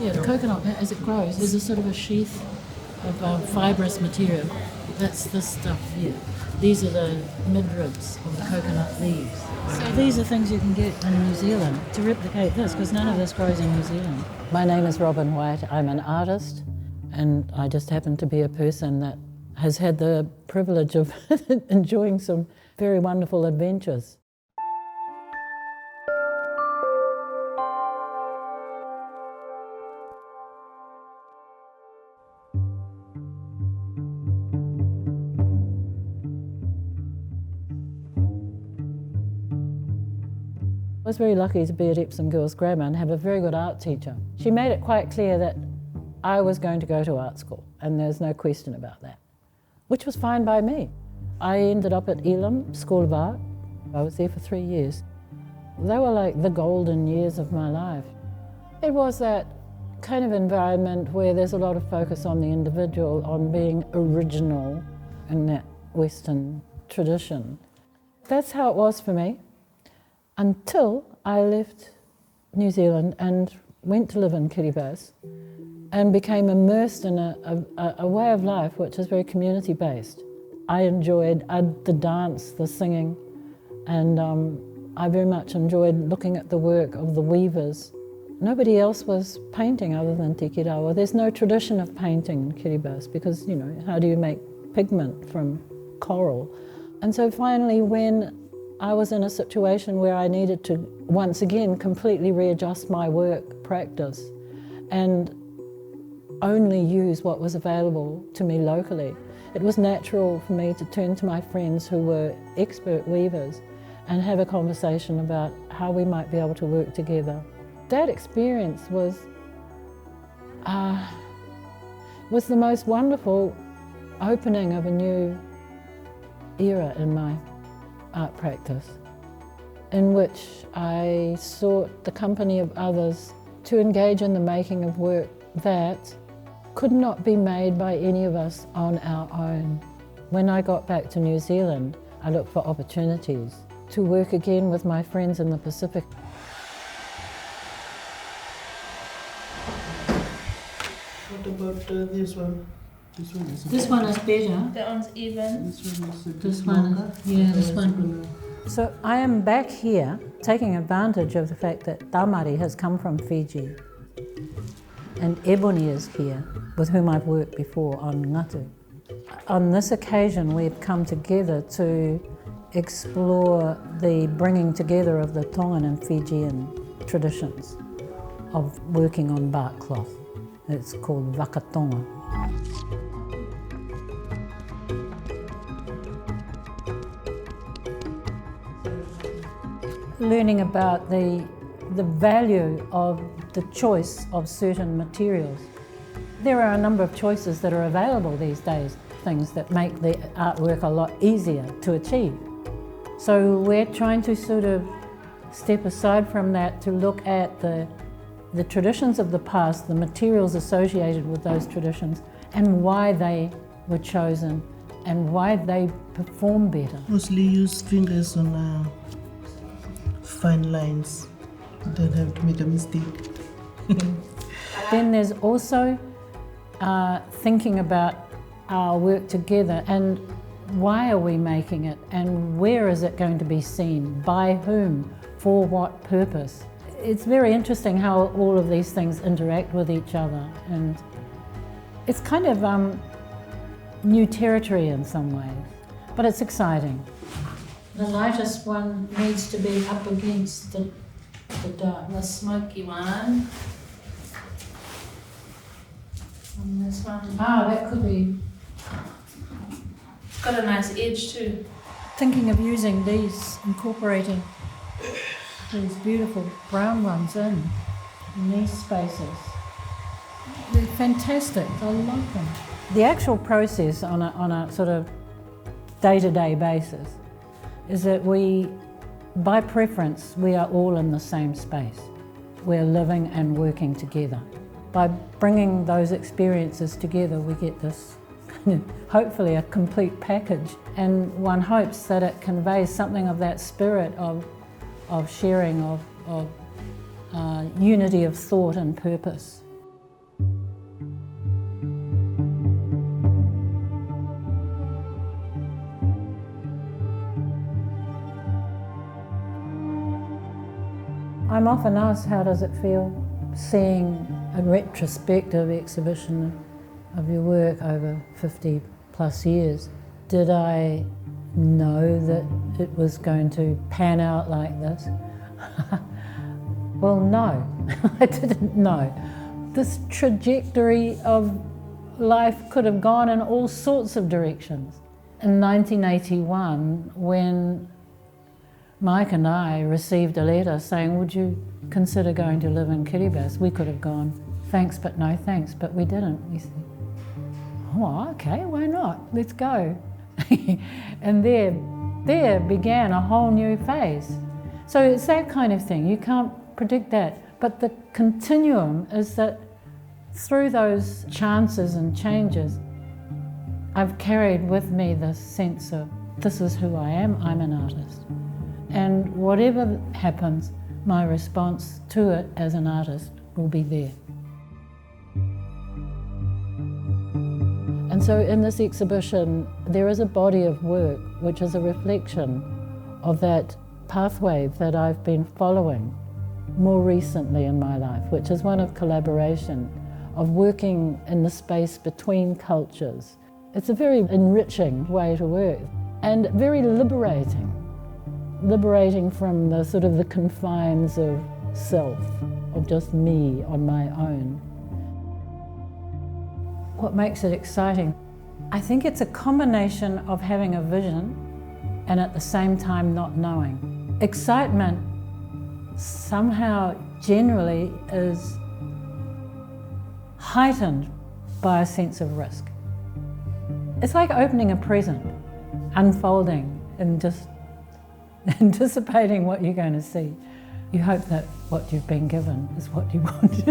Yeah, the coconut, as it grows, is a sort of a sheath of fibrous material. That's this stuff here. These are the midribs of the coconut leaves. So these are things you can get in New Zealand to replicate this, because none of this grows in New Zealand. My name is Robin White. I'm an artist, and I just happen to be a person that has had the privilege of enjoying some very wonderful adventures. I was very lucky to be at Epsom Girls Grammar and have a very good art teacher. She made it quite clear that I was going to go to art school, and there's no question about that, which was fine by me. I ended up at Elam School of Art. I was there for 3 years. They were like the golden years of my life. It was that kind of environment where there's a lot of focus on the individual, on being original in that Western tradition. That's how it was for me, until I left New Zealand and went to live in Kiribati and became immersed in a way of life which is very community-based. I enjoyed the dance, the singing, and I very much enjoyed looking at the work of the weavers. Nobody else was painting other than Tiki Rawa. There's no tradition of painting in Kiribati because, you know, how do you make pigment from coral? And so finally, when I was in a situation where I needed to, once again, completely readjust my work practice and only use what was available to me locally, it was natural for me to turn to my friends who were expert weavers and have a conversation about how we might be able to work together. That experience was the most wonderful opening of a new era in my art practice, in which I sought the company of others to engage in the making of work that could not be made by any of us on our own. When I got back to New Zealand, I looked for opportunities to work again with my friends in the Pacific. What about this one? This one is better. That one's even. This one, yeah, this one. So I am back here taking advantage of the fact that Tamari has come from Fiji and Ebony is here, with whom I've worked before on ngatu. On this occasion we've come together to explore the bringing together of the Tongan and Fijian traditions of working on bark cloth. It's called wakatonga. Learning about the value of the choice of certain materials. There are a number of choices that are available these days, things that make the artwork a lot easier to achieve. So we're trying to sort of step aside from that to look at the traditions of the past, the materials associated with those traditions, and why they were chosen and why they perform better. Mostly use fingers on fine lines. You don't have to make a mistake. Then there's also thinking about our work together and why are we making it and where is it going to be seen, by whom, for what purpose. It's very interesting how all of these things interact with each other, and it's kind of new territory in some ways, but it's exciting. The lightest one needs to be up against the dark, the smoky one. And this one, that could be. It's got a nice edge too. Thinking of using these, incorporating these beautiful brown ones in these spaces. They're fantastic, I love them. The actual process on a sort of day-to-day basis is that by preference, we are all in the same space. We're living and working together. By bringing those experiences together, we get this, hopefully, a complete package. And one hopes that it conveys something of that spirit of sharing, of unity of thought and purpose. I'm often asked, how does it feel seeing a retrospective exhibition of your work over 50 plus years? Did I know that it was going to pan out like this? Well, no, I didn't know. This trajectory of life could have gone in all sorts of directions. In 1981, when Mike and I received a letter saying, would you consider going to live in Kiribati? We could have gone, thanks but no thanks, but we didn't. We said, oh, okay, why not? Let's go. And there began a whole new phase. So it's that kind of thing, you can't predict that. But the continuum is that through those chances and changes, I've carried with me this sense of, this is who I am, I'm an artist. And whatever happens, my response to it as an artist will be there. And so in this exhibition, there is a body of work which is a reflection of that pathway that I've been following more recently in my life, which is one of collaboration, of working in the space between cultures. It's a very enriching way to work and very liberating from the sort of the confines of self, of just me on my own. What makes it exciting? I think it's a combination of having a vision and at the same time not knowing. Excitement somehow generally is heightened by a sense of risk. It's like opening a present, unfolding and just anticipating what you're going to see. You hope that what you've been given is what you want.